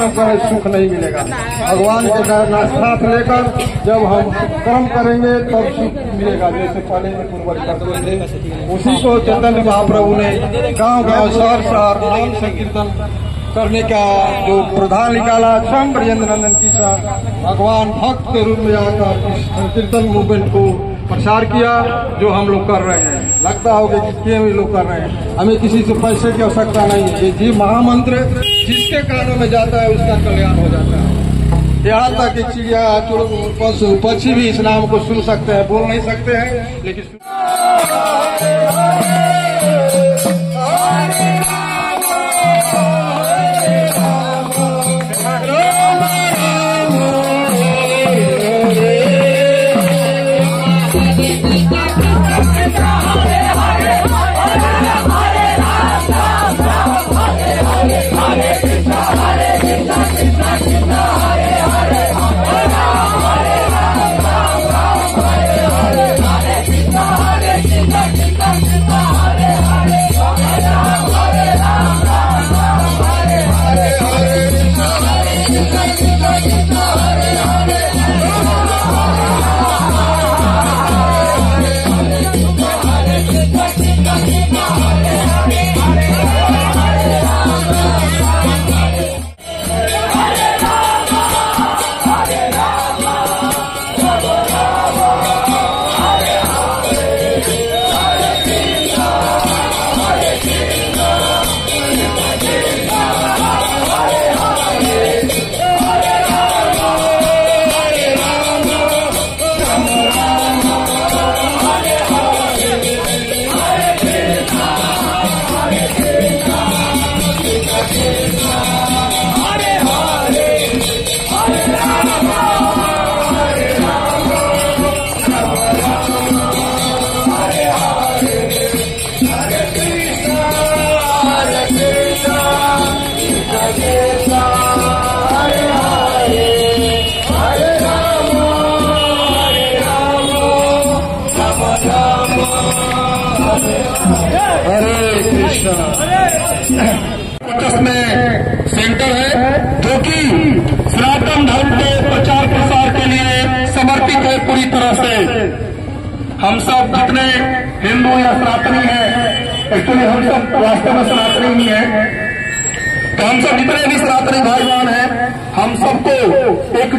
परिश्रम करें सुख नहीं मिलेगा। भगवान के साथ लेकर जब हम कर्म करेंगे तब सुख मिलेगा। जैसे पहले में पूर्वज करते थे, उसी को चैतन्य महाप्रभु ने गांव गांव शहर शहर नाम संकीर्तन करने का जो प्रधान निकाला। स्वयं ब्रजेंद्र नंदन की भगवान भक्त के रूप में आकर इस संकीर्तन मूवमेंट को प्रचार किया, जो हम लोग कर रहे हैं। लगता होगा कि क्यों ये लोग कर रहे हैं, हमें किसी से पैसे की आवश्यकता नहीं है। ये जीव महामंत्र जिसके कानों में जाता है उसका कल्याण हो जाता है। यहाँ तक कि चिड़िया पशु पक्षी भी इस नाम को सुन सकते हैं, बोल नहीं सकते हैं लेकिन में सेंटर है जो कि सनातन धर्म के प्रचार प्रसार के लिए समर्पित है पूरी तरह से। हम सब जितने हिंदू या सनातनी हैं, एक्चुअली हम सब वास्तव में सनातनी ही हैं, तो हम सब जितने भी सनातनी भाई बहन हैं, हम सबको एक